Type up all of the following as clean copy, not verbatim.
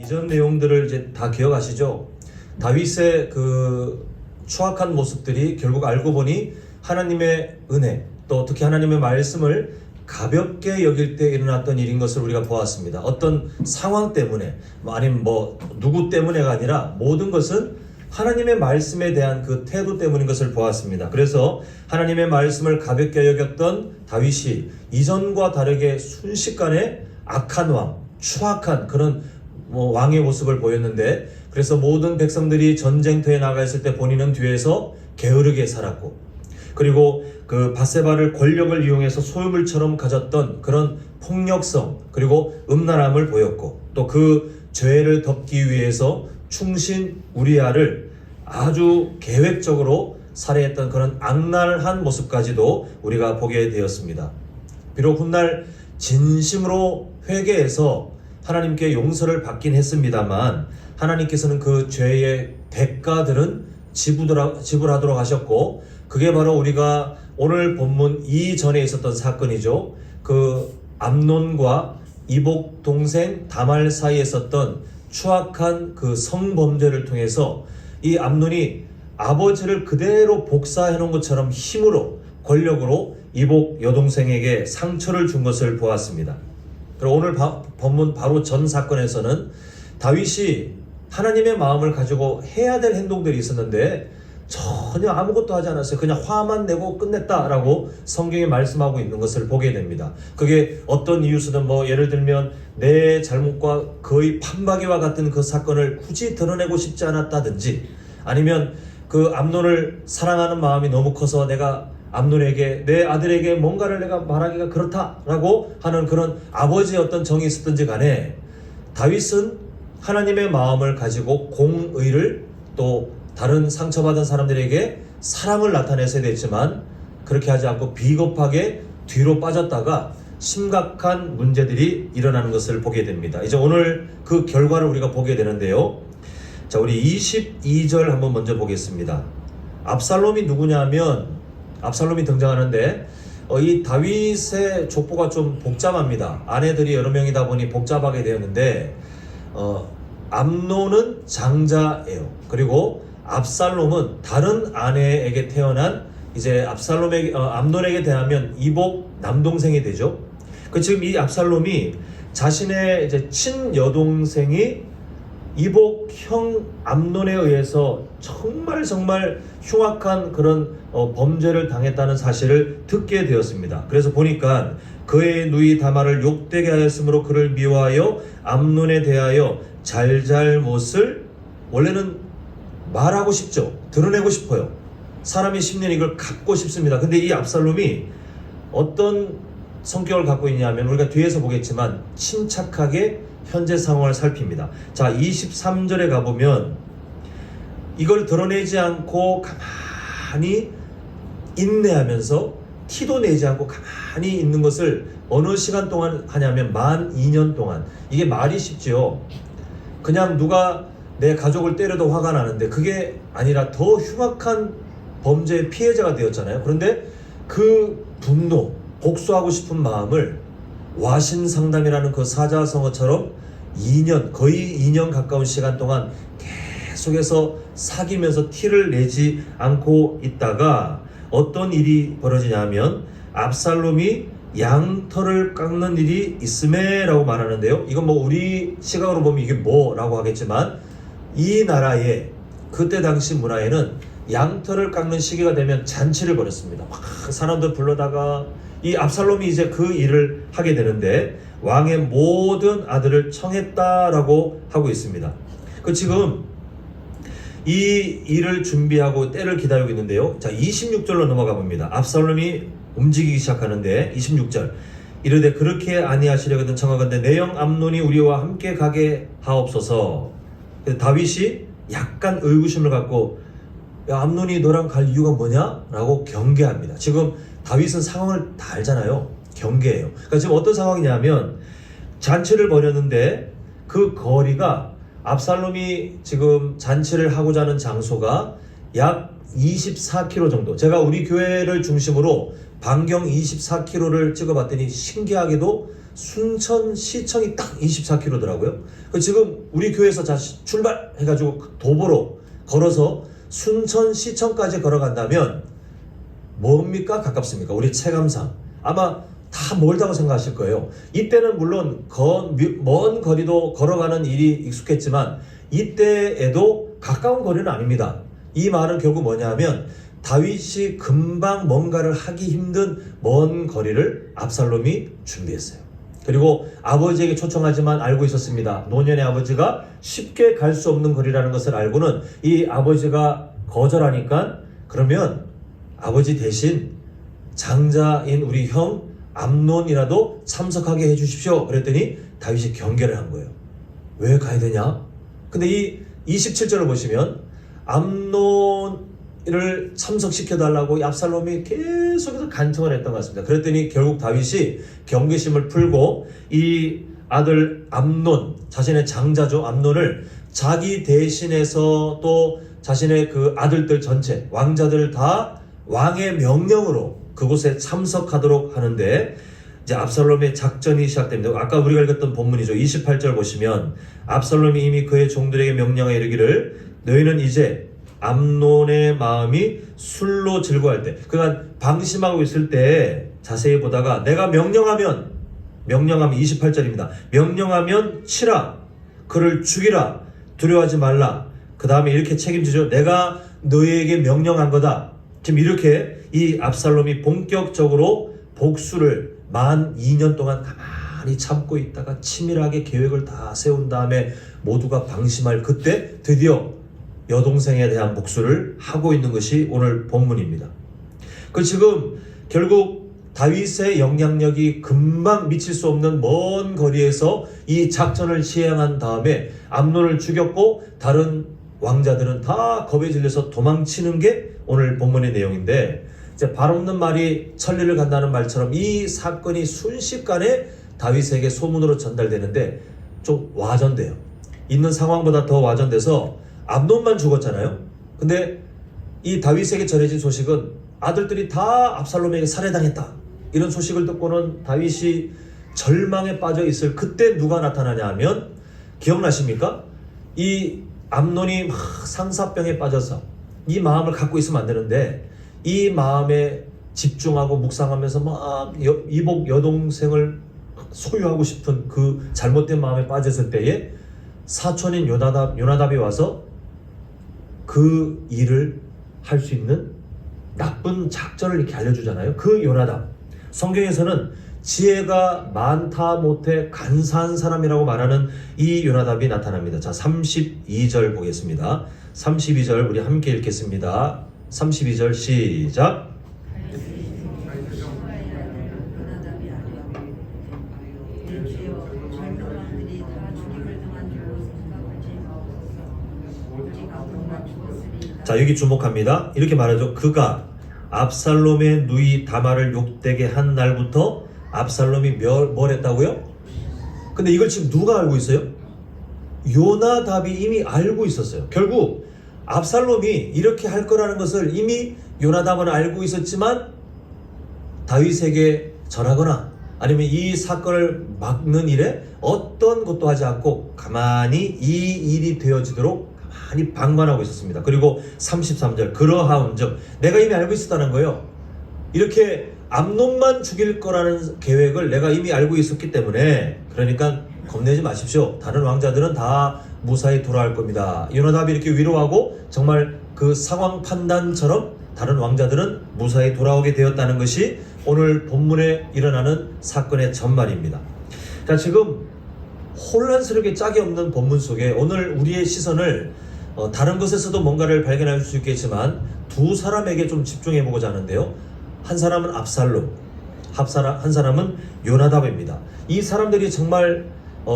이전 내용들을 이제 다 기억하시죠? 다윗의 그 추악한 모습들이 결국 알고 보니 하나님의 은혜, 또 특히 하나님의 말씀을 가볍게 여길 때 일어났던 일인 것을 우리가 보았습니다. 어떤 상황 때문에 아니면 누구 때문에가 아니라 모든 것은 하나님의 말씀에 대한 그 태도 때문인 것을 보았습니다. 그래서 하나님의 말씀을 가볍게 여겼던 다윗이 이전과 다르게 순식간에 악한 왕, 추악한 그런 왕의 모습을 보였는데, 그래서 모든 백성들이 전쟁터에 나가 있을 때 본인은 뒤에서 게으르게 살았고, 그리고 그 밧세바를 권력을 이용해서 소유물처럼 가졌던 그런 폭력성, 그리고 음란함을 보였고, 또 그 죄를 덮기 위해서 충신 우리아를 아주 계획적으로 살해했던 그런 악랄한 모습까지도 우리가 보게 되었습니다. 비록 훗날 진심으로 회개해서 하나님께 용서를 받긴 했습니다만, 하나님께서는 그 죄의 대가들은 지불하도록 하셨고, 그게 바로 우리가 오늘 본문 이전에 있었던 사건이죠. 그 암논과 이복 동생 다말 사이에 있었던 추악한 그 성범죄를 통해서 이 암논이 아버지를 그대로 복사해 놓은 것처럼 힘으로, 권력으로 이복 여동생에게 상처를 준 것을 보았습니다. 그리고 오늘 본문 바로 전 사건에서는 다윗이 하나님의 마음을 가지고 해야 될 행동들이 있었는데 전혀 아무것도 하지 않았어요. 그냥 화만 내고 끝냈다라고 성경에 말씀하고 있는 것을 보게 됩니다. 그게 어떤 이유서든 예를 들면 내 잘못과 거의 판박이와 같은 그 사건을 굳이 드러내고 싶지 않았다든지, 아니면 그 암논을 사랑하는 마음이 너무 커서 내가 암논에게, 내 아들에게 뭔가를 내가 말하기가 그렇다라고 하는 그런 아버지의 어떤 정이 있었든지 간에, 다윗은 하나님의 마음을 가지고 공의를, 또 다른 상처받은 사람들에게 사랑을 나타내서야 됐지만 그렇게 하지 않고 비겁하게 뒤로 빠졌다가 심각한 문제들이 일어나는 것을 보게 됩니다. 이제 오늘 그 결과를 우리가 보게 되는데요. 자, 우리 22절 한번 먼저 보겠습니다. 압살롬이 누구냐면, 압살롬이 등장하는데 이 다윗의 족보가 좀 복잡합니다. 아내들이 여러 명이다 보니 복잡하게 되었는데, 암논은 장자예요. 그리고 압살롬은 다른 아내에게 태어난, 이제 암논에게 대하면 이복 남동생이 되죠. 지금 이 압살롬이 자신의 이제 친여동생이 이복 형 암논에 의해서 정말 흉악한 그런 범죄를 당했다는 사실을 듣게 되었습니다. 그래서 보니까 그의 누이 다말을 욕되게 하였으므로 그를 미워하여 암논에 대하여 잘잘못을, 원래는 말하고 싶죠. 드러내고 싶어요. 사람의 심리는 이걸 갖고 싶습니다. 근데 이 압살롬이 어떤 성격을 갖고 있냐면, 우리가 뒤에서 보겠지만 침착하게 현재 상황을 살핍니다. 자, 23절에 가보면 이걸 드러내지 않고 가만히 인내하면서 티도 내지 않고 가만히 있는 것을 어느 시간 동안 하냐면 만 2년 동안. 이게 말이 쉽지요. 그냥 누가 내 가족을 때려도 화가 나는데 그게 아니라 더 흉악한 범죄의 피해자가 되었잖아요. 그런데 그 분노, 복수하고 싶은 마음을 와신상담이라는 그 사자성어처럼 2년, 거의 2년 가까운 시간 동안 계속해서 사귀면서 티를 내지 않고 있다가 어떤 일이 벌어지냐면, 압살롬이 양털을 깎는 일이 있음에 라고 말하는데요. 이건 우리 시각으로 보면 이게 뭐라고 하겠지만, 이 나라의 그때 당시 문화에는 양털을 깎는 시기가 되면 잔치를 벌였습니다. 사람들 불러다가 이 압살롬이 이제 그 일을 하게 되는데, 왕의 모든 아들을 청했다라고 하고 있습니다. 지금 이 일을 준비하고 때를 기다리고 있는데요. 자, 26절로 넘어가 봅니다. 압살롬이 움직이기 시작하는데 26절, 이르되 그렇게 아니하시려거든 청하건대 내 형 암논이 우리와 함께 가게 하옵소서. 다윗이 약간 의구심을 갖고, 야, 암논이 너랑 갈 이유가 뭐냐? 라고 경계합니다. 지금 다윗은 상황을 다 알잖아요. 경계해요. 지금 어떤 상황이냐면, 잔치를 벌였는데 그 거리가, 압살롬이 지금 잔치를 하고자 하는 장소가 약 24km 정도. 제가 우리 교회를 중심으로 반경 24km를 찍어봤더니 신기하게도 순천시청이 딱 24km더라고요. 지금 우리 교회에서 출발해가지고 도보로 걸어서 순천시청까지 걸어간다면 뭡니까? 가깝습니까? 우리 체감상 아마 다 멀다고 생각하실 거예요. 이때는 물론 먼 거리도 걸어가는 일이 익숙했지만 이때에도 가까운 거리는 아닙니다. 이 말은 결국 뭐냐면 다윗이 금방 뭔가를 하기 힘든 먼 거리를 압살롬이 준비했어요. 그리고 아버지에게 초청하지만 알고 있었습니다. 노년의 아버지가 쉽게 갈 수 없는 거리라는 것을 알고는 이 아버지가 거절하니까 그러면 아버지 대신 장자인 우리 형 암논이라도 참석하게 해주십시오. 그랬더니 다윗이 경계를 한 거예요. 왜 가야 되냐? 근데 이 27절을 보시면 암논을 참석시켜달라고 압살롬이 계속해서 간청을 했던 것 같습니다. 그랬더니 결국 다윗이 경계심을 풀고 이 아들 암논, 자신의 장자죠. 암논을 자기 대신해서 또 자신의 그 아들들 전체, 왕자들 다 왕의 명령으로 그곳에 참석하도록 하는데 이제 압살롬의 작전이 시작됩니다. 아까 우리가 읽었던 본문이죠. 28절 보시면 압살롬이 이미 그의 종들에게 명령하여 이르기를 너희는 이제 암논의 마음이 술로 즐거워할 때, 그러니까 방심하고 있을 때 자세히 보다가 내가 명령하면 28절입니다. 명령하면 치라, 그를 죽이라, 두려워하지 말라. 그 다음에 이렇게 책임지죠. 내가 너희에게 명령한 거다. 지금 이렇게 이 압살롬이 본격적으로 복수를 만 2년 동안 가만히 참고 있다가 치밀하게 계획을 다 세운 다음에 모두가 방심할 그때 드디어 여동생에 대한 복수를 하고 있는 것이 오늘 본문입니다. 그 지금 결국 다윗의 영향력이 금방 미칠 수 없는 먼 거리에서 이 작전을 시행한 다음에 암논을 죽였고 다른 왕자들은 다 겁에 질려서 도망치는 게 오늘 본문의 내용인데, 이제 발 없는 말이 천리를 간다는 말처럼 이 사건이 순식간에 다윗에게 소문으로 전달되는데 좀 와전돼요. 있는 상황보다 더 와전돼서 암논만 죽었잖아요. 근데 이 다윗에게 전해진 소식은 아들들이 다 압살롬에게 살해당했다, 이런 소식을 듣고는 다윗이 절망에 빠져 있을 그때 누가 나타나냐 하면, 기억나십니까? 이 암논이 막 상사병에 빠져서 이 마음을 갖고 있으면 안 되는데 이 마음에 집중하고 묵상하면서 막 이복 여동생을 소유하고 싶은 그 잘못된 마음에 빠졌을 때에 사촌인 요나답이 와서 그 일을 할 수 있는 나쁜 작전을 이렇게 알려주잖아요. 그 요나답, 성경에서는 지혜가 많다 못해 간사한 사람이라고 말하는 이 요나답이 나타납니다. 자, 32절 보겠습니다. 32절 우리 함께 읽겠습니다. 32절 시작. 자, 여기 주목합니다. 이렇게 말하죠. 그가 압살롬의 누이 다말을 욕되게 한 날부터 압살롬이 뭘 했다고요? 근데 이걸 지금 누가 알고 있어요? 요나답이 이미 알고 있었어요. 결국 압살롬이 이렇게 할 거라는 것을 이미 요나답은 알고 있었지만 다윗에게 전하거나 아니면 이 사건을 막는 일에 어떤 것도 하지 않고 가만히 이 일이 되어지도록 가만히 방관하고 있었습니다. 그리고 33절 그러하온즉, 내가 이미 알고 있었다는 거예요. 이렇게 암논만 죽일 거라는 계획을 내가 이미 알고 있었기 때문에, 그러니까 겁내지 마십시오. 다른 왕자들은 다 무사히 돌아올 겁니다. 요나답이 이렇게 위로하고 정말 그 상황 판단처럼 다른 왕자들은 무사히 돌아오게 되었다는 것이 오늘 본문에 일어나는 사건의 전말입니다. 자, 지금 혼란스럽게 짝이 없는 본문 속에 오늘 우리의 시선을 다른 것에서도 뭔가를 발견할 수 있겠지만 두 사람에게 좀 집중해 보고자 하는데요. 한 사람은 압살롬, 한 사람은 요나답입니다. 이 사람들이 정말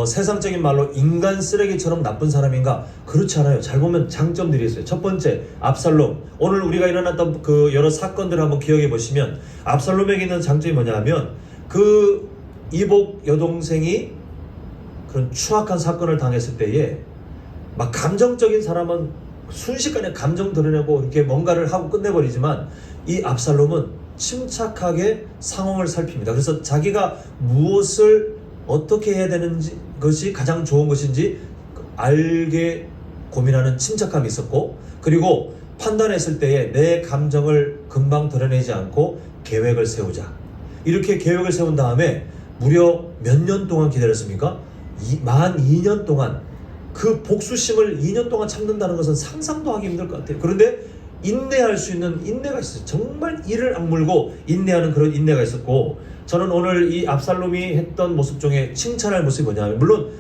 세상적인 말로 인간 쓰레기처럼 나쁜 사람인가? 그렇지 않아요. 잘 보면 장점들이 있어요. 첫 번째, 압살롬. 오늘 우리가 일어났던 그 여러 사건들을 한번 기억해 보시면 압살롬에게 있는 장점이 뭐냐 하면, 그 이복 여동생이 그런 추악한 사건을 당했을 때에 막 감정적인 사람은 순식간에 감정 드러내고 이렇게 뭔가를 하고 끝내버리지만, 이 압살롬은 침착하게 상황을 살핍니다. 그래서 자기가 무엇을 어떻게 해야 되는 것이 가장 좋은 것인지 알게 고민하는 침착함이 있었고, 그리고 판단했을 때에 내 감정을 금방 드러내지 않고 계획을 세우자. 이렇게 계획을 세운 다음에 무려 몇 년 동안 기다렸습니까? 만 2년 동안. 그 복수심을 2년 동안 참는다는 것은 상상도 하기 힘들 것 같아요. 그런데 인내할 수 있는 인내가 있어요. 정말 이를 악물고 인내하는 그런 인내가 있었고, 저는 오늘 이 압살롬이 했던 모습 중에 칭찬할 모습이 뭐냐면, 물론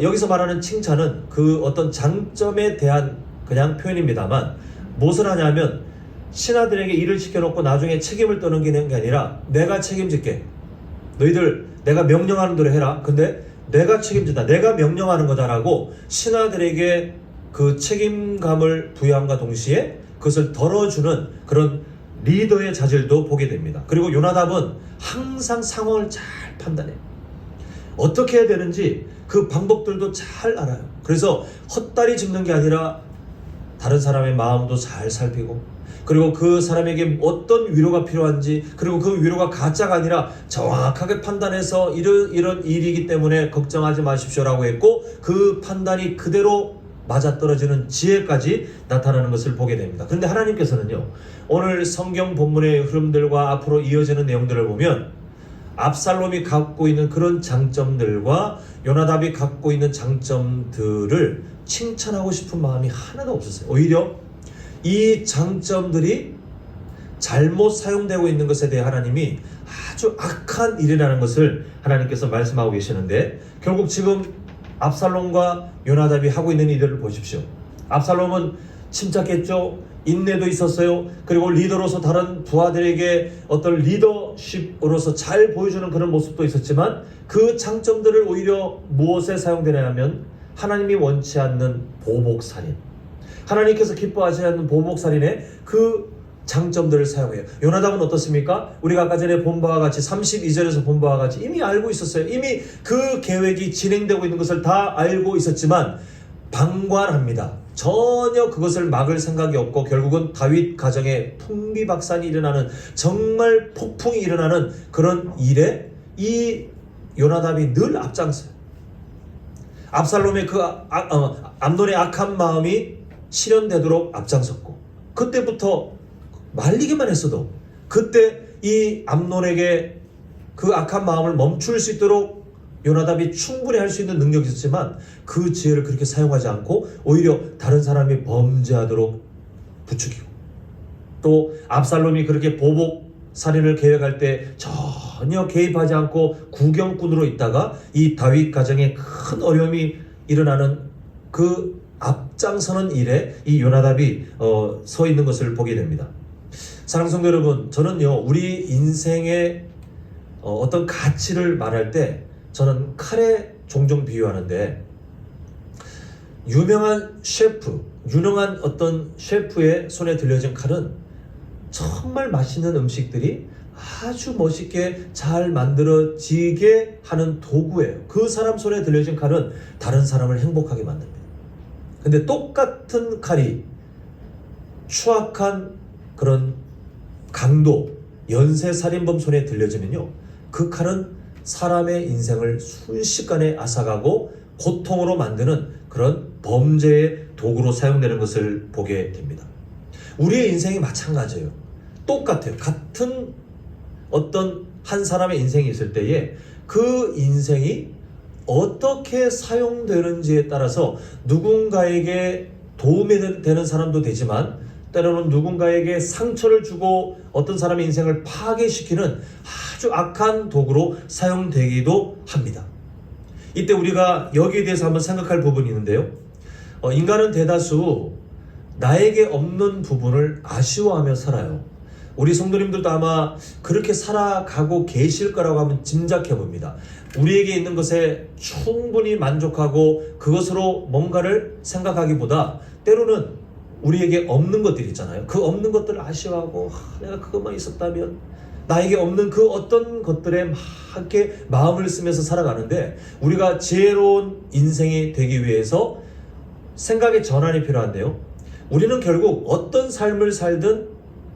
여기서 말하는 칭찬은 그 어떤 장점에 대한 그냥 표현입니다만, 무엇을 하냐면 신하들에게 일을 시켜놓고 나중에 책임을 떠넘기는 게 아니라, 내가 책임질게, 너희들 내가 명령하는 대로 해라, 근데 내가 책임진다, 내가 명령하는 거다라고 신하들에게 그 책임감을 부여함과 동시에 그것을 덜어주는 그런 리더의 자질도 보게 됩니다. 그리고 요나답은 항상 상황을 잘 판단해요. 어떻게 해야 되는지 그 방법들도 잘 알아요. 그래서 헛다리 짚는 게 아니라 다른 사람의 마음도 잘 살피고, 그리고 그 사람에게 어떤 위로가 필요한지, 그리고 그 위로가 가짜가 아니라 정확하게 판단해서 이런 일이기 때문에 걱정하지 마십시오라고 했고, 그 판단이 그대로 맞아떨어지는 지혜까지 나타나는 것을 보게 됩니다. 그런데 하나님께서는요, 오늘 성경 본문의 흐름들과 앞으로 이어지는 내용들을 보면 압살롬이 갖고 있는 그런 장점들과 요나답이 갖고 있는 장점들을 칭찬하고 싶은 마음이 하나도 없었어요. 오히려 이 장점들이 잘못 사용되고 있는 것에 대해 하나님이 아주 악한 일이라는 것을 하나님께서 말씀하고 계시는데, 결국 지금 압살롬과 요나답이 하고 있는 일들을 보십시오. 압살롬은 침착했죠. 인내도 있었어요. 그리고 리더로서 다른 부하들에게 어떤 리더십으로서 잘 보여주는 그런 모습도 있었지만, 그 장점들을 오히려 무엇에 사용되냐면 하나님이 원치 않는 보복살인, 하나님께서 기뻐하지 않는 보복살인의 그 장점들을 사용해요. 요나답은 어떻습니까? 우리가 아까 전에 본 바와 같이 32절에서 본 바와 같이 이미 알고 있었어요. 이미 그 계획이 진행되고 있는 것을 다 알고 있었지만 방관합니다. 전혀 그것을 막을 생각이 없고, 결국은 다윗 가정에 풍비박산이 일어나는, 정말 폭풍이 일어나는 그런 일에 이 요나답이 늘 앞장서요. 압살롬의 그 암논의 악한 마음이 실현되도록 앞장섰고, 그때부터 말리기만 했어도 그때 이 암논에게 그 악한 마음을 멈출 수 있도록 요나답이 충분히 할 수 있는 능력이 있었지만, 그 지혜를 그렇게 사용하지 않고 오히려 다른 사람이 범죄하도록 부추기고, 또 압살롬이 그렇게 보복 살인을 계획할 때 전혀 개입하지 않고 구경꾼으로 있다가 이 다윗 가정에 큰 어려움이 일어나는 그 앞장서는 일에 이 요나답이 서 있는 것을 보게 됩니다. 사랑하는 성도 여러분, 저는요, 우리 인생의 어떤 가치를 말할 때 저는 칼에 종종 비유하는데, 유명한 어떤 셰프의 손에 들려진 칼은 정말 맛있는 음식들이 아주 멋있게 잘 만들어지게 하는 도구예요. 그 사람 손에 들려진 칼은 다른 사람을 행복하게 만듭니다. 근데 똑같은 칼이 추악한 그런 강도, 연쇄살인범 손에 들려지면요, 그 칼은 사람의 인생을 순식간에 앗아가고 고통으로 만드는 그런 범죄의 도구로 사용되는 것을 보게 됩니다. 우리의 인생이 마찬가지예요. 똑같아요. 같은 어떤 한 사람의 인생이 있을 때에 그 인생이 어떻게 사용되는지에 따라서 누군가에게 도움이 되는 사람도 되지만, 때로는 누군가에게 상처를 주고 어떤 사람의 인생을 파괴시키는 아주 악한 도구로 사용되기도 합니다. 이때 우리가 여기에 대해서 한번 생각할 부분이 있는데요, 인간은 대다수 나에게 없는 부분을 아쉬워하며 살아요. 우리 성도님들도 아마 그렇게 살아가고 계실 거라고 한번 짐작해 봅니다. 우리에게 있는 것에 충분히 만족하고 그것으로 뭔가를 생각하기보다, 때로는 우리에게 없는 것들이 있잖아요. 그 없는 것들을 아쉬워하고, 내가 그것만 있었다면, 나에게 없는 그 어떤 것들에 막 이렇게 마음을 쓰면서 살아가는데, 우리가 지혜로운 인생이 되기 위해서 생각의 전환이 필요한데요, 우리는 결국 어떤 삶을 살든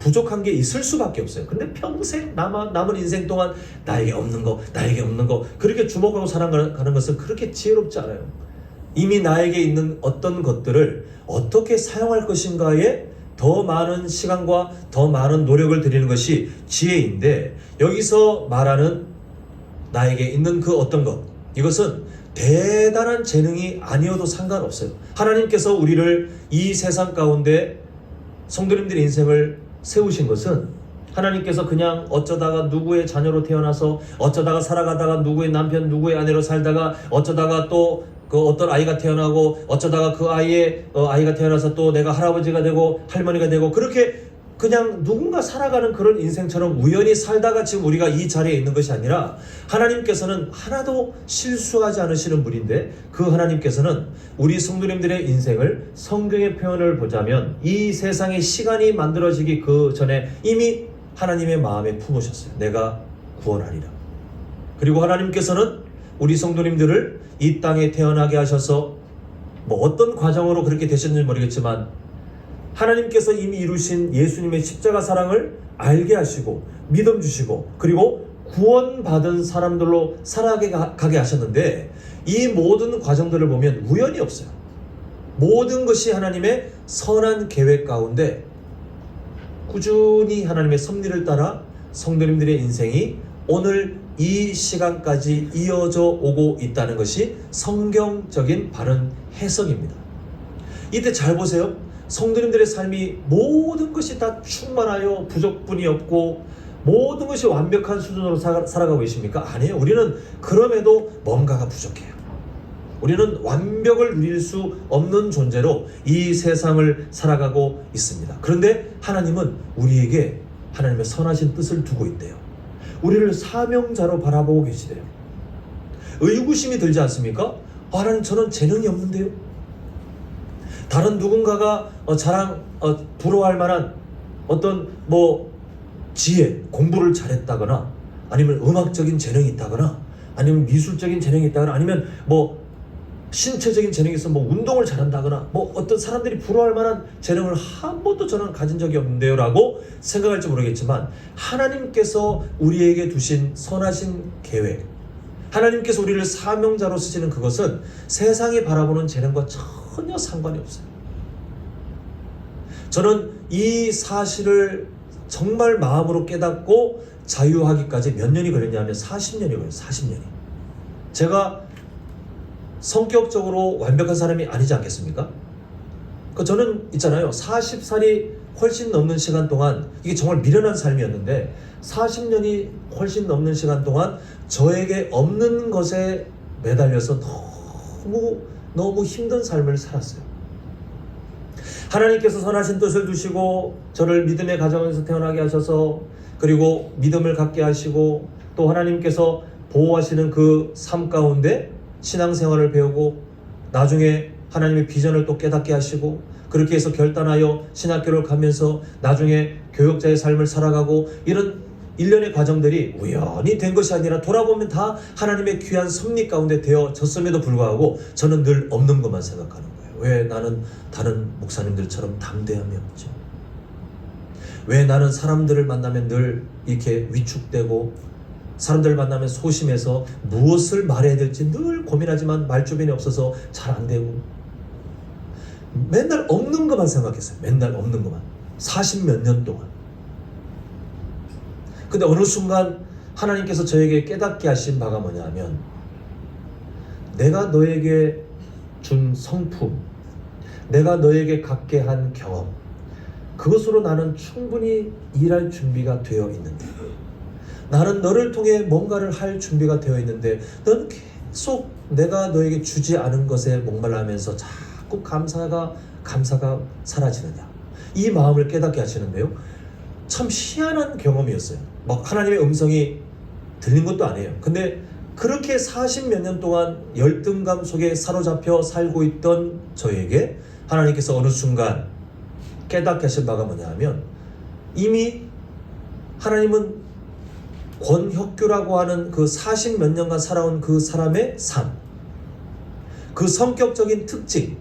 부족한 게 있을 수밖에 없어요. 근데 평생 남은 인생 동안 나에게 없는 거 그렇게 주목하고 살아가는 것은 그렇게 지혜롭지 않아요. 이미 나에게 있는 어떤 것들을 어떻게 사용할 것인가에 더 많은 시간과 더 많은 노력을 들이는 것이 지혜인데, 여기서 말하는 나에게 있는 그 어떤 것, 이것은 대단한 재능이 아니어도 상관없어요. 하나님께서 우리를 이 세상 가운데 성도님들의 인생을 세우신 것은 하나님께서 그냥 어쩌다가 누구의 자녀로 태어나서 어쩌다가 살아가다가 누구의 남편 누구의 아내로 살다가 어쩌다가 또 그 어떤 아이가 태어나고 어쩌다가 그 아이의 아이가 태어나서 또 내가 할아버지가 되고 할머니가 되고 그렇게 그냥 누군가 살아가는 그런 인생처럼 우연히 살다가 지금 우리가 이 자리에 있는 것이 아니라, 하나님께서는 하나도 실수하지 않으시는 분인데, 그 하나님께서는 우리 성도님들의 인생을 성경의 표현을 보자면 이 세상의 시간이 만들어지기 그 전에 이미 하나님의 마음에 품으셨어요. 내가 구원하리라. 그리고 하나님께서는 우리 성도님들을 이 땅에 태어나게 하셔서 뭐 어떤 과정으로 그렇게 되셨는지 모르겠지만 하나님께서 이미 이루신 예수님의 십자가 사랑을 알게 하시고 믿음 주시고 그리고 구원받은 사람들로 살아가게 하셨는데, 이 모든 과정들을 보면 우연이 없어요. 모든 것이 하나님의 선한 계획 가운데 꾸준히 하나님의 섭리를 따라 성도님들의 인생이 오늘 이 시간까지 이어져 오고 있다는 것이 성경적인 바른 해석입니다. 이때 잘 보세요. 성도님들의 삶이 모든 것이 다 충만하여 부족분이 없고 모든 것이 완벽한 수준으로 살아가고 계십니까? 아니에요. 우리는 그럼에도 뭔가가 부족해요. 우리는 완벽을 누릴 수 없는 존재로 이 세상을 살아가고 있습니다. 그런데 하나님은 우리에게 하나님의 선하신 뜻을 두고 있대요. 우리를 사명자로 바라보고 계시대요. 의구심이 들지 않습니까? 하나님, 저는 재능이 없는데요. 다른 누군가가 부러워할 만한 어떤 지혜, 공부를 잘했다거나 아니면 음악적인 재능이 있다거나 아니면 미술적인 재능이 있다거나 아니면 신체적인 재능이 있어 운동을 잘한다거나 어떤 사람들이 부러워할 만한 재능을 한 번도 저는 가진 적이 없는데요 라고 생각할지 모르겠지만, 하나님께서 우리에게 두신 선하신 계획, 하나님께서 우리를 사명자로 쓰시는 그것은 세상이 바라보는 재능과 전혀 상관이 없어요. 저는 이 사실을 정말 마음으로 깨닫고 자유하기까지 몇 년이 걸렸냐면 40년이 걸려요. 40년이. 제가 성격적으로 완벽한 사람이 아니지 않겠습니까? 저는 있잖아요. 40살이 훨씬 넘는 시간 동안, 이게 정말 미련한 삶이었는데 40년이 훨씬 넘는 시간 동안 저에게 없는 것에 매달려서 너무 힘든 삶을 살았어요. 하나님께서 선하신 뜻을 두시고 저를 믿음의 가정에서 태어나게 하셔서 그리고 믿음을 갖게 하시고 또 하나님께서 보호하시는 그 삶 가운데 신앙생활을 배우고 나중에 하나님의 비전을 또 깨닫게 하시고 그렇게 해서 결단하여 신학교를 가면서 나중에 교역자의 삶을 살아가고, 이런 일련의 과정들이 우연히 된 것이 아니라 돌아보면 다 하나님의 귀한 섭리 가운데 되어졌음에도 불구하고 저는 늘 없는 것만 생각하는 거예요. 왜 나는 다른 목사님들처럼 담대함이 없죠? 왜 나는 사람들을 만나면 늘 이렇게 위축되고 사람들 만나면 소심해서 무엇을 말해야 될지 늘 고민하지만 말주변이 없어서 잘 안 되고, 맨날 없는 것만 생각했어요. 맨날 없는 것만. 40몇 년 동안. 근데 어느 순간 하나님께서 저에게 깨닫게 하신 바가 뭐냐면, 내가 너에게 준 성품, 내가 너에게 갖게 한 경험, 그것으로 나는 충분히 일할 준비가 되어 있는데, 나는 너를 통해 뭔가를 할 준비가 되어 있는데 너는 계속 내가 너에게 주지 않은 것에 목말라하면서 자꾸 감사가 사라지느냐. 이 마음을 깨닫게 하시는데요. 참 희한한 경험이었어요. 하나님의 음성이 들린 것도 아니에요. 근데 그렇게 40몇 년 동안 열등감 속에 사로잡혀 살고 있던 저에게 하나님께서 어느 순간 깨닫게 하신 바가 뭐냐 하면, 이미 하나님은 권혁규라고 하는 그 40몇 년간 살아온 그 사람의 삶, 그 성격적인 특징,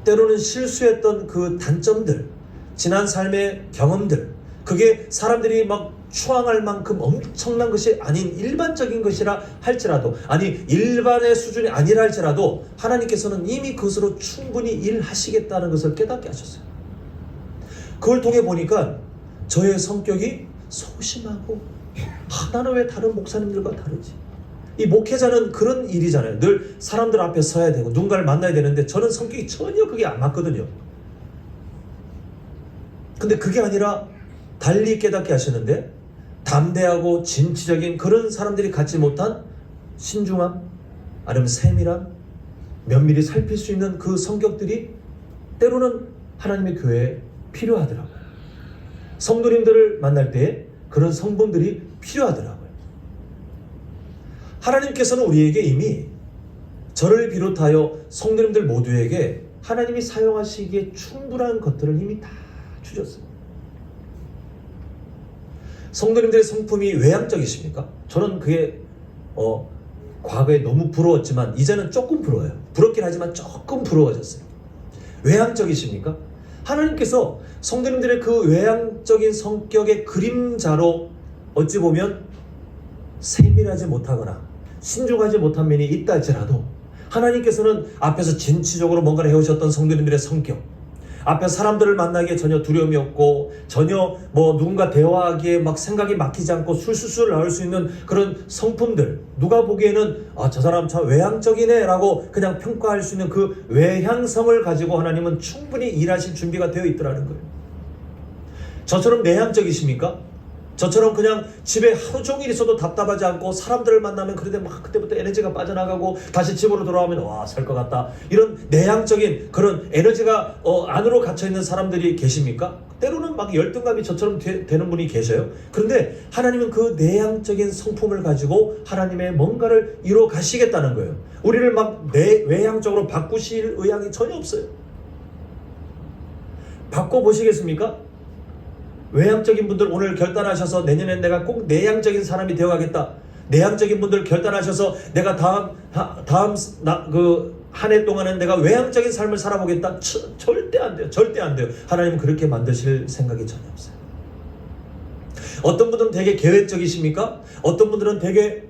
때로는 실수했던 그 단점들, 지난 삶의 경험들, 그게 사람들이 막 추앙할 만큼 엄청난 것이 아닌 일반적인 것이라 할지라도, 아니 일반의 수준이 아니라 할지라도 하나님께서는 이미 그것으로 충분히 일하시겠다는 것을 깨닫게 하셨어요. 그걸 통해 보니까 저의 성격이 소심하고 나는 왜 다른 목사님들과 다르지? 이 목회자는 그런 일이잖아요. 늘 사람들 앞에 서야 되고 누군가를 만나야 되는데 저는 성격이 전혀 그게 안 맞거든요. 근데 그게 아니라 달리 깨닫게 하시는데, 담대하고 진취적인 그런 사람들이 갖지 못한 신중함, 아니면 세밀함, 면밀히 살필 수 있는 그 성격들이 때로는 하나님의 교회에 필요하더라고요. 성도님들을 만날 때 그런 성분들이 필요하더라고요. 하나님께서는 우리에게 이미 저를 비롯하여 성도님들 모두에게 하나님이 사용하시기에 충분한 것들을 이미 다 주셨어요. 성도님들의 성품이 외향적이십니까? 저는 그게 과거에 너무 부러웠지만 이제는 조금 부러워요. 부럽긴 하지만 조금 부러워졌어요. 외향적이십니까? 하나님께서 성도님들의 그 외향적인 성격의 그림자로 어찌 보면 세밀하지 못하거나 신중하지 못한 면이 있다 할지라도, 하나님께서는 앞에서 진취적으로 뭔가를 해오셨던 성도님들의 성격, 앞에 사람들을 만나기에 전혀 두려움이 없고 전혀 누군가 대화하기에 막 생각이 막히지 않고 술술술 나올 수 있는 그런 성품들, 누가 보기에는 저 사람 참 외향적이네 라고 그냥 평가할 수 있는 그 외향성을 가지고 하나님은 충분히 일하실 준비가 되어 있더라는 거예요. 저처럼 내향적이십니까? 저처럼 그냥 집에 하루 종일 있어도 답답하지 않고 사람들을 만나면 그런데 막 그때부터 에너지가 빠져나가고 다시 집으로 돌아오면 살 것 같다, 이런 내향적인 그런 에너지가 안으로 갇혀있는 사람들이 계십니까? 때로는 막 열등감이 저처럼 되는 분이 계셔요. 그런데 하나님은 그 내향적인 성품을 가지고 하나님의 뭔가를 이루어 가시겠다는 거예요. 우리를 막 외향적으로 바꾸실 의향이 전혀 없어요. 바꿔보시겠습니까? 외향적인 분들 오늘 결단하셔서 내년엔 내가 꼭 내향적인 사람이 되어가겠다. 내향적인 분들 결단하셔서 내가 다음 한 해 동안은 내가 외향적인 삶을 살아보겠다. 절대 안 돼요. 절대 안 돼요. 하나님은 그렇게 만드실 생각이 전혀 없어요. 어떤 분들은 되게 계획적이십니까? 어떤 분들은 되게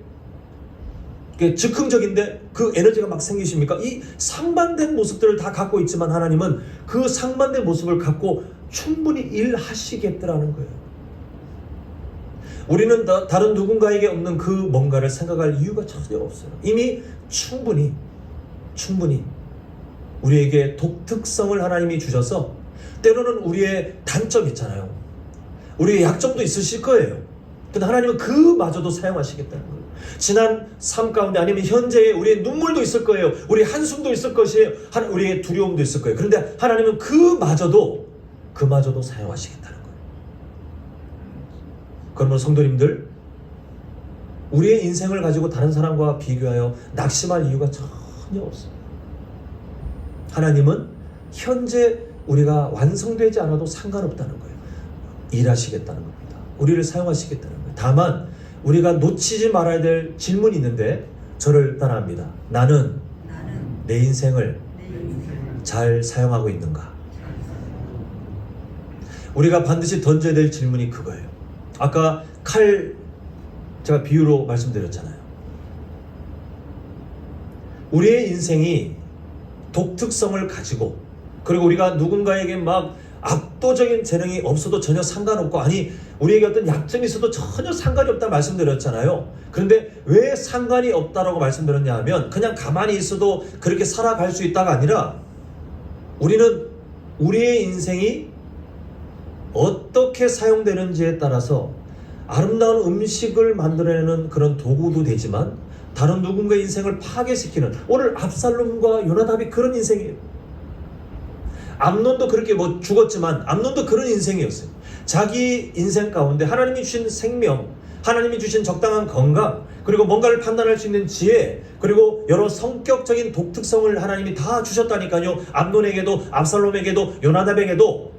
즉흥적인데 그 에너지가 막 생기십니까? 이 상반된 모습들을 다 갖고 있지만 하나님은 그 상반된 모습을 갖고 충분히 일하시겠더라는 거예요. 우리는 다른 누군가에게 없는 그 뭔가를 생각할 이유가 전혀 없어요. 이미 충분히 우리에게 독특성을 하나님이 주셔서, 때로는 우리의 단점 있잖아요. 우리의 약점도 있으실 거예요. 근데 하나님은 그마저도 사용하시겠다는 거예요. 지난 삶 가운데 아니면 현재의 우리의 눈물도 있을 거예요. 우리의 한숨도 있을 것이에요. 우리의 두려움도 있을 거예요. 그런데 하나님은 그마저도 사용하시겠다는 거예요. 그러면 성도님들, 우리의 인생을 가지고 다른 사람과 비교하여 낙심할 이유가 전혀 없습니다. 하나님은 현재 우리가 완성되지 않아도 상관없다는 거예요. 일하시겠다는 겁니다. 우리를 사용하시겠다는 거예요. 다만 우리가 놓치지 말아야 될 질문이 있는데, 저를 따라합니다. 나는 내 인생을 잘 사용하고 있는가? 우리가 반드시 던져야 될 질문이 그거예요. 아까 제가 비유로 말씀드렸잖아요. 우리의 인생이 독특성을 가지고, 그리고 우리가 누군가에게 막 압도적인 재능이 없어도 전혀 상관없고, 아니 우리에게 어떤 약점이 있어도 전혀 상관이 없다 말씀드렸잖아요. 그런데 왜 상관이 없다라고 말씀드렸냐 하면, 그냥 가만히 있어도 그렇게 살아갈 수 있다가 아니라, 우리는 우리의 인생이 어떻게 사용되는지에 따라서 아름다운 음식을 만들어내는 그런 도구도 되지만, 다른 누군가의 인생을 파괴시키는, 오늘 압살롬과 요나답이 그런 인생이에요. 암논도 그렇게 죽었지만 암논도 그런 인생이었어요. 자기 인생 가운데 하나님이 주신 생명, 하나님이 주신 적당한 건강, 그리고 뭔가를 판단할 수 있는 지혜, 그리고 여러 성격적인 독특성을 하나님이 다 주셨다니까요. 암논에게도, 압살롬에게도, 요나답에게도.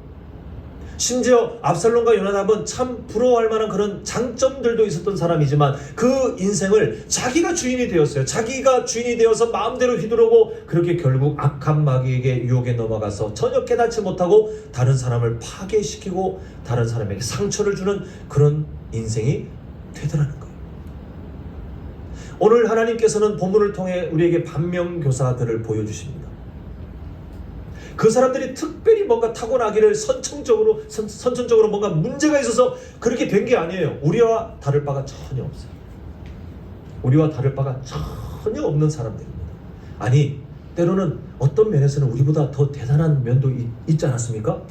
심지어 압살롬과 요나답은 참 부러워할 만한 그런 장점들도 있었던 사람이지만 그 인생을 자기가 주인이 되었어요. 자기가 주인이 되어서 마음대로 휘두르고 그렇게 결국 악한 마귀에게 유혹에 넘어가서 전혀 깨닫지 못하고 다른 사람을 파괴시키고 다른 사람에게 상처를 주는 그런 인생이 되더라는 거예요. 오늘 하나님께서는 본문을 통해 우리에게 반면교사들을 보여주십니다. 그 사람들이 특별히 뭔가 타고나기를 선천적으로 뭔가 문제가 있어서 그렇게 된 게 아니에요. 우리와 다를 바가 전혀 없어요. 우리와 다를 바가 전혀 없는 사람들입니다. 아니, 때로는 어떤 면에서는 우리보다 더 대단한 면도 있지 않았습니까?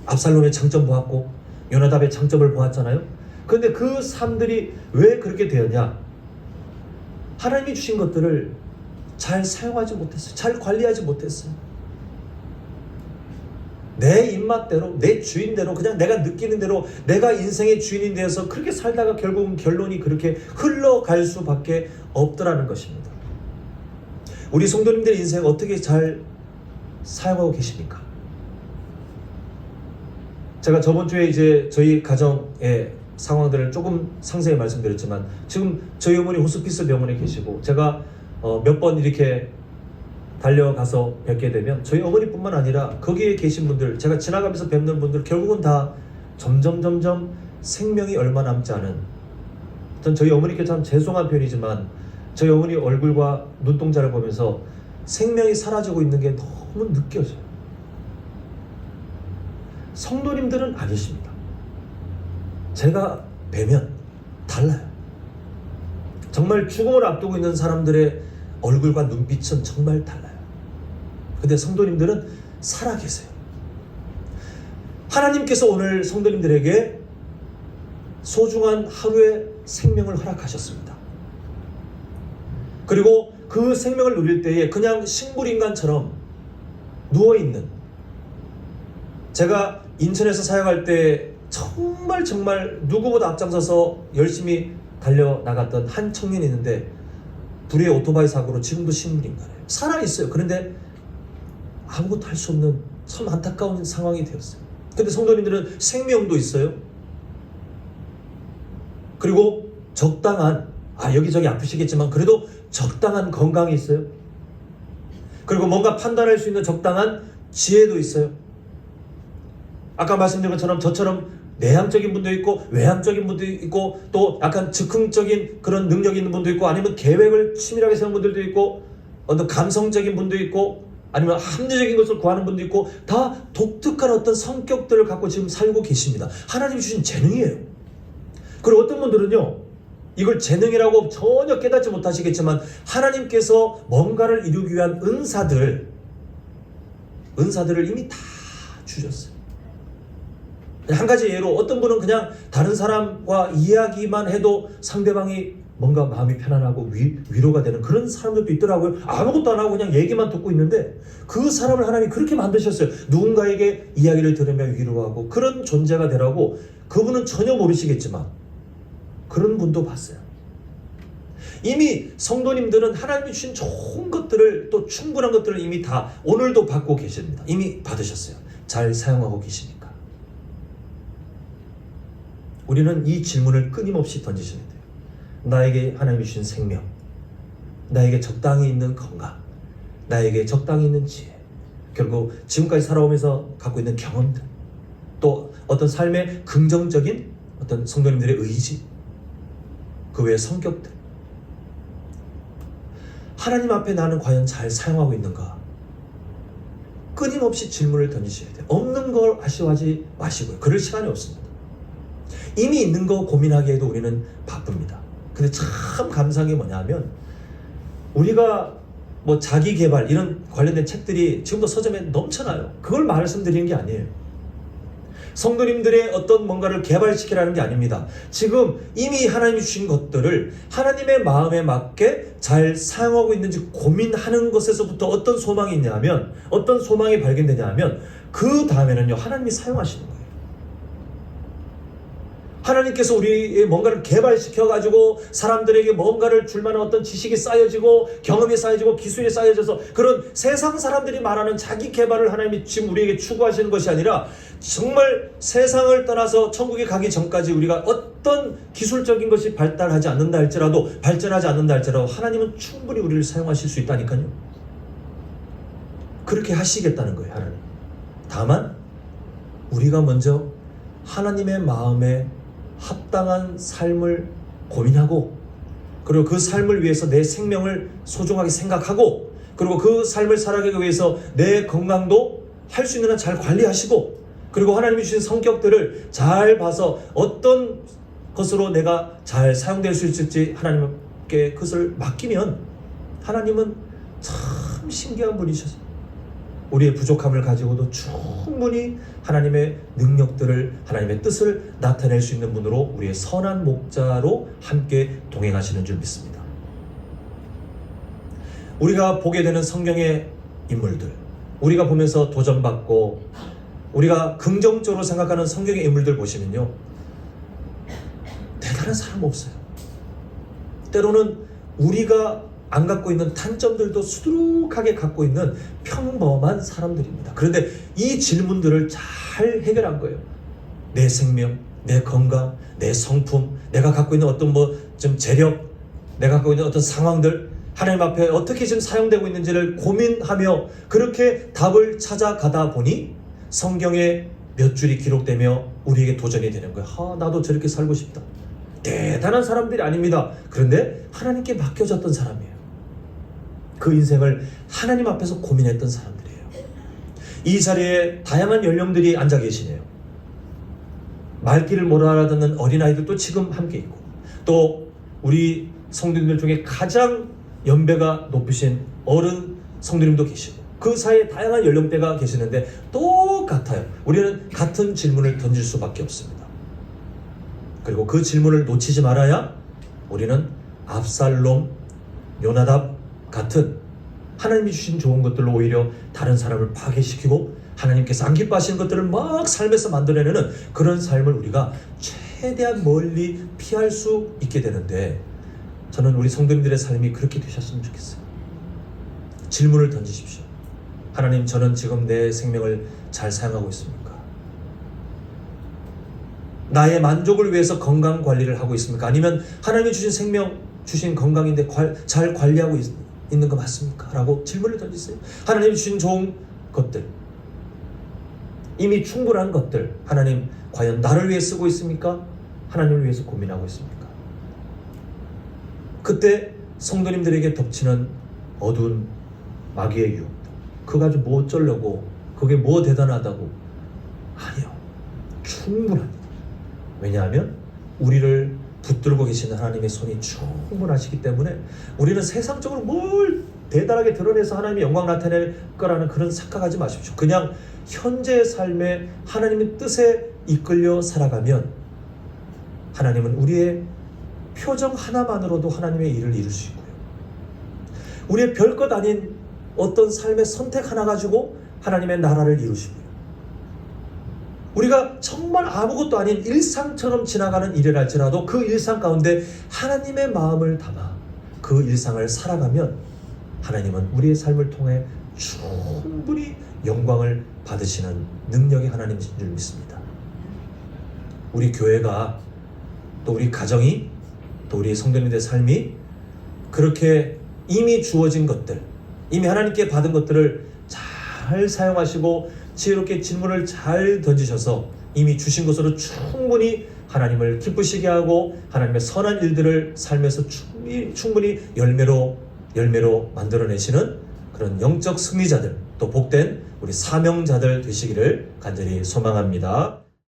압살롬의 장점 보았고 요나답의 장점을 보았잖아요. 그런데 그 사람들이 왜 그렇게 되었냐? 하나님이 주신 것들을 잘 사용하지 못했어요. 잘 관리하지 못했어요. 내 입맛대로, 내 주인대로, 그냥 내가 느끼는 대로 내가 인생의 주인이 되어서 그렇게 살다가 결국은 결론이 그렇게 흘러갈 수밖에 없더라는 것입니다. 우리 성도님들 인생 어떻게 잘 사용하고 계십니까? 제가 저번 주에 이제 저희 가정의 상황들을 조금 상세히 말씀드렸지만 지금 저희 어머니 호스피스 병원에 계시고 제가 몇 번 이렇게 달려가서 뵙게 되면 저희 어머니뿐만 아니라 거기에 계신 분들, 제가 지나가면서 뵙는 분들 결국은 다 점점 생명이 얼마 남지 않은, 전 저희 어머니께 참 죄송한 편이지만 저희 어머니 얼굴과 눈동자를 보면서 생명이 사라지고 있는 게 너무 느껴져요. 성도님들은 아니십니다. 제가 뵈면 달라요. 정말 죽음을 앞두고 있는 사람들의 얼굴과 눈빛은 정말 달라요. 근데 성도님들은 살아계세요. 하나님께서 오늘 성도님들에게 소중한 하루의 생명을 허락하셨습니다. 그리고 그 생명을 누릴 때에 그냥 식물인간처럼 누워있는, 제가 인천에서 사역할 때 정말 누구보다 앞장서서 열심히 달려나갔던 한 청년이 있는데 불의의 오토바이 사고로 지금도 식물인간이에요. 살아있어요. 그런데 아무것도 할 수 없는 참 안타까운 상황이 되었어요. 근데 성도님들은 생명도 있어요. 그리고 적당한, 여기저기 아프시겠지만 그래도 적당한 건강이 있어요. 그리고 뭔가 판단할 수 있는 적당한 지혜도 있어요. 아까 말씀드린 것처럼 저처럼 내향적인 분도 있고 외향적인 분도 있고 또 약간 즉흥적인 그런 능력이 있는 분도 있고 아니면 계획을 치밀하게 세운 분들도 있고 어떤 감성적인 분도 있고 아니면 합리적인 것을 구하는 분도 있고 다 독특한 어떤 성격들을 갖고 지금 살고 계십니다. 하나님이 주신 재능이에요. 그리고 어떤 분들은요, 이걸 재능이라고 전혀 깨닫지 못하시겠지만 하나님께서 뭔가를 이루기 위한 은사들을 이미 다 주셨어요. 한 가지 예로 어떤 분은 그냥 다른 사람과 이야기만 해도 상대방이 뭔가 마음이 편안하고 위로가 되는 그런 사람들도 있더라고요. 아무것도 안 하고 그냥 얘기만 듣고 있는데 그 사람을 하나님이 그렇게 만드셨어요. 누군가에게 이야기를 들으며 위로하고 그런 존재가 되라고. 그분은 전혀 모르시겠지만 그런 분도 봤어요. 이미 성도님들은 하나님이 주신 좋은 것들을, 또 충분한 것들을 이미 다 오늘도 받고 계십니다. 이미 받으셨어요. 잘 사용하고 계십니까? 우리는 이 질문을 끊임없이 던지셔야 돼요. 나에게 하나님이 주신 생명, 나에게 적당히 있는 건강, 나에게 적당히 있는 지혜, 결국 지금까지 살아오면서 갖고 있는 경험들, 또 어떤 삶의 긍정적인 어떤 성도님들의 의지, 그 외의 성격들, 하나님 앞에 나는 과연 잘 사용하고 있는가? 끊임없이 질문을 던지셔야 돼요. 없는 걸 아쉬워하지 마시고요. 그럴 시간이 없습니다. 이미 있는 거 고민하기에도 우리는 바쁩니다. 근데 참 감사한 게 뭐냐면 우리가 뭐 자기 개발 이런 관련된 책들이 지금도 서점에 넘쳐나요. 그걸 말씀드리는 게 아니에요. 성도님들의 어떤 뭔가를 개발시키라는 게 아닙니다. 지금 이미 하나님이 주신 것들을 하나님의 마음에 맞게 잘 사용하고 있는지 고민하는 것에서부터 어떤 소망이 있냐면, 어떤 소망이 발견되냐 하면 그 다음에는요, 하나님이 사용하시는 거예요. 하나님께서 우리의 뭔가를 개발시켜가지고 사람들에게 뭔가를 줄 만한 어떤 지식이 쌓여지고 경험이 쌓여지고 기술이 쌓여져서 그런 세상 사람들이 말하는 자기 개발을 하나님이 지금 우리에게 추구하시는 것이 아니라 정말 세상을 떠나서 천국에 가기 전까지 우리가 어떤 기술적인 것이 발달하지 않는다 할지라도 발전하지 않는다 할지라도 하나님은 충분히 우리를 사용하실 수 있다니까요. 그렇게 하시겠다는 거예요, 하나님. 다만 우리가 먼저 하나님의 마음에 합당한 삶을 고민하고 그리고 그 삶을 위해서 내 생명을 소중하게 생각하고 그리고 그 삶을 살아가기 위해서 내 건강도 할 수 있는 한 잘 관리하시고 그리고 하나님이 주신 성격들을 잘 봐서 어떤 것으로 내가 잘 사용될 수 있을지 하나님께 그것을 맡기면 하나님은 참 신기한 분이셔서 우리의 부족함을 가지고도 충분히 하나님의 능력들을 하나님의 뜻을 나타낼 수 있는 분으로 우리의 선한 목자로 함께 동행하시는 줄 믿습니다. 우리가 보게 되는 성경의 인물들, 우리가 보면서 도전받고 우리가 긍정적으로 생각하는 성경의 인물들 보시면요, 대단한 사람 없어요. 때로는 우리가 안 갖고 있는 단점들도 수두룩하게 갖고 있는 평범한 사람들입니다. 그런데 이 질문들을 잘 해결한 거예요. 내 생명, 내 건강, 내 성품, 내가 갖고 있는 어떤 좀 재력, 내가 갖고 있는 어떤 상황들, 하나님 앞에 어떻게 지금 사용되고 있는지를 고민하며 그렇게 답을 찾아가다 보니 성경에 몇 줄이 기록되며 우리에게 도전이 되는 거예요. 나도 저렇게 살고 싶다. 대단한 사람들이 아닙니다. 그런데 하나님께 맡겨졌던 사람이에요. 그 인생을 하나님 앞에서 고민했던 사람들이에요. 이 자리에 다양한 연령들이 앉아 계시네요. 말귀를 못 알아듣는 어린아이들도 지금 함께 있고 또 우리 성도님들 중에 가장 연배가 높으신 어른 성도님도 계시고 그 사이에 다양한 연령대가 계시는데 똑같아요. 우리는 같은 질문을 던질 수밖에 없습니다. 그리고 그 질문을 놓치지 말아야 우리는 압살롬, 요나답 같은 하나님이 주신 좋은 것들로 오히려 다른 사람을 파괴시키고 하나님께서 안 기뻐하시는 것들을 막 삶에서 만들어내는 그런 삶을 우리가 최대한 멀리 피할 수 있게 되는데 저는 우리 성도님들의 삶이 그렇게 되셨으면 좋겠어요. 질문을 던지십시오. 하나님, 저는 지금 내 생명을 잘 사용하고 있습니까? 나의 만족을 위해서 건강 관리를 하고 있습니까? 아니면 하나님이 주신 생명, 주신 건강인데 잘 관리하고 있는 거 맞습니까? 라고 질문을 던지세요. 하나님이 주신 좋은 것들, 이미 충분한 것들, 하나님 과연 나를 위해 쓰고 있습니까? 하나님을 위해서 고민하고 있습니까? 그때 성도님들에게 덮치는 어두운 마귀의 유혹, 그거 가지고 뭐 어쩌려고, 그게 뭐 대단하다고. 아니요, 충분합니다. 왜냐하면 우리를 붙들고 계시는 하나님의 손이 충분하시기 때문에 우리는 세상적으로 뭘 대단하게 드러내서 하나님의 영광 나타낼 거라는 그런 착각하지 마십시오. 그냥 현재의 삶에 하나님의 뜻에 이끌려 살아가면 하나님은 우리의 표정 하나만으로도 하나님의 일을 이룰 수 있고요. 우리의 별것 아닌 어떤 삶의 선택 하나 가지고 하나님의 나라를 이루시고요. 우리가 정말 아무것도 아닌 일상처럼 지나가는 일이랄지라도 그 일상 가운데 하나님의 마음을 담아 그 일상을 살아가면 하나님은 우리의 삶을 통해 충분히 영광을 받으시는 능력의 하나님인 줄 믿습니다. 우리 교회가 또 우리 가정이 또 우리 성도님들의 삶이 그렇게 이미 주어진 것들, 이미 하나님께 받은 것들을 잘 사용하시고 지혜롭게 질문을 잘 던지셔서 이미 주신 것으로 충분히 하나님을 기쁘시게 하고 하나님의 선한 일들을 삶에서 충분히 열매로 만들어내시는 그런 영적 승리자들, 또 복된 우리 사명자들 되시기를 간절히 소망합니다.